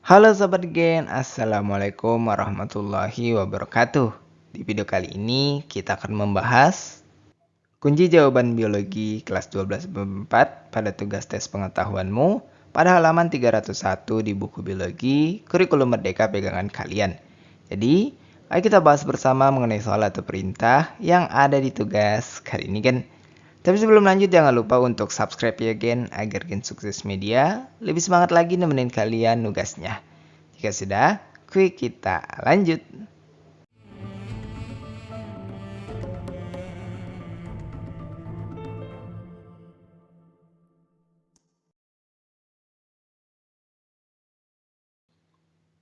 Halo Sobat Gen, Assalamualaikum warahmatullahi wabarakatuh. Di video kali ini kita akan membahas kunci jawaban biologi kelas 12 bab 4 pada tugas tes pengetahuanmu pada halaman 301 di buku biologi kurikulum merdeka pegangan kalian. Jadi, ayo kita bahas bersama mengenai soal atau perintah yang ada di tugas kali ini kan. Tapi sebelum lanjut jangan lupa untuk subscribe ya Gen agar Gen Sukses Media lebih semangat lagi nemenin kalian nugasnya. Jika sudah, quick kita lanjut.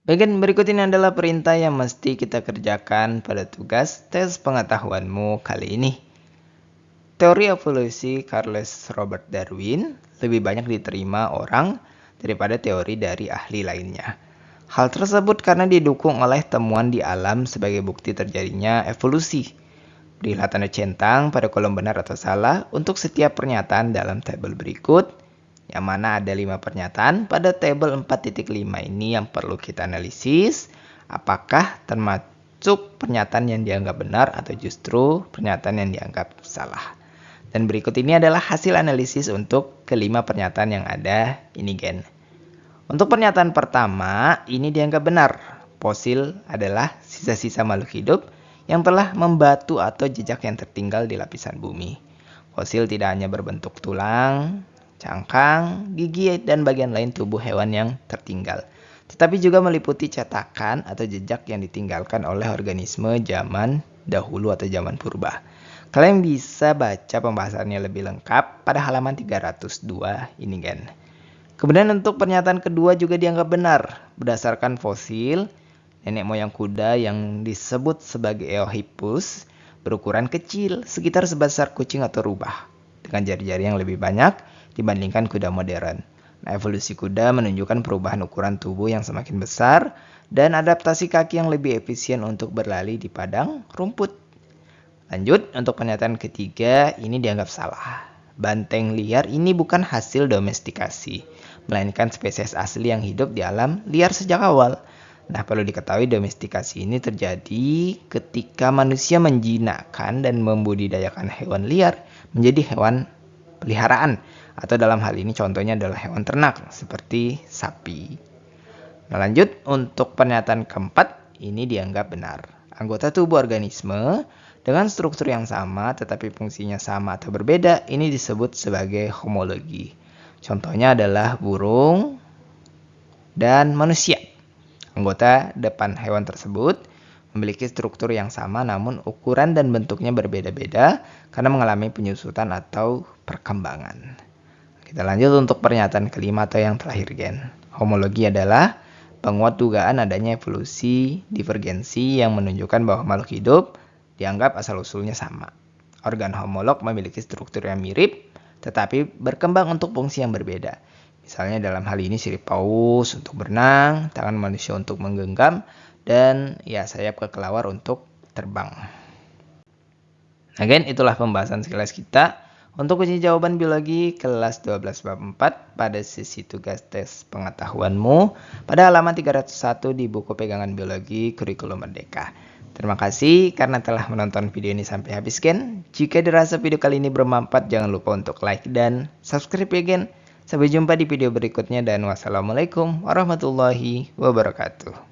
Bagian berikut ini adalah perintah yang mesti kita kerjakan pada tugas tes pengetahuanmu kali ini. Teori evolusi Charles Robert Darwin lebih banyak diterima orang daripada teori dari ahli lainnya. Hal tersebut karena didukung oleh temuan di alam sebagai bukti terjadinya evolusi. Berilah tanda centang pada kolom benar atau salah untuk setiap pernyataan dalam tabel berikut, yang mana ada 5 pernyataan pada tabel 4.5 ini yang perlu kita analisis, apakah termasuk pernyataan yang dianggap benar atau justru pernyataan yang dianggap salah. Dan berikut ini adalah hasil analisis untuk kelima pernyataan yang ada ini Gen. Untuk pernyataan pertama, ini dianggap benar. Fosil adalah sisa-sisa makhluk hidup yang telah membatu atau jejak yang tertinggal di lapisan bumi. Fosil tidak hanya berbentuk tulang, cangkang, gigi, dan bagian lain tubuh hewan yang tertinggal, tetapi juga meliputi cetakan atau jejak yang ditinggalkan oleh organisme zaman dahulu atau zaman purba. Kalian bisa baca pembahasannya lebih lengkap pada halaman 302 ini Gen. Kemudian untuk pernyataan kedua juga dianggap benar. Berdasarkan fosil, nenek moyang kuda yang disebut sebagai Eohippus berukuran kecil, sekitar sebesar kucing atau rubah, dengan jari-jari yang lebih banyak dibandingkan kuda modern. Nah, evolusi kuda menunjukkan perubahan ukuran tubuh yang semakin besar dan adaptasi kaki yang lebih efisien untuk berlari di padang rumput. Lanjut, untuk pernyataan ketiga, ini dianggap salah. Banteng liar ini bukan hasil domestikasi, melainkan spesies asli yang hidup di alam liar sejak awal. Nah, perlu diketahui domestikasi ini terjadi ketika manusia menjinakkan dan membudidayakan hewan liar menjadi hewan peliharaan, atau dalam hal ini contohnya adalah hewan ternak seperti sapi. Nah, lanjut, untuk pernyataan keempat, ini dianggap benar. Anggota tubuh organisme dengan struktur yang sama tetapi fungsinya sama atau berbeda, ini disebut sebagai homologi. Contohnya adalah burung dan manusia. Anggota depan hewan tersebut memiliki struktur yang sama namun ukuran dan bentuknya berbeda-beda karena mengalami penyusutan atau perkembangan. Kita lanjut untuk pernyataan kelima atau yang terakhir Gen. Homologi adalah penguat dugaan adanya evolusi divergensi yang menunjukkan bahwa makhluk hidup dianggap asal-usulnya sama. Organ homolog memiliki struktur yang mirip, tetapi berkembang untuk fungsi yang berbeda. Misalnya dalam hal ini sirip paus untuk berenang, tangan manusia untuk menggenggam, dan ya sayap kelelawar untuk terbang. Again, itulah pembahasan sekilas kita untuk kunci jawaban biologi kelas 12 bab 4 pada sesi tugas tes pengetahuanmu pada halaman 301 di buku pegangan biologi kurikulum merdeka. Terima kasih karena telah menonton video ini sampai habis Gen. Jika dirasa video kali ini bermanfaat, jangan lupa untuk like dan subscribe ya Gen. Sampai jumpa di video berikutnya dan wassalamualaikum warahmatullahi wabarakatuh.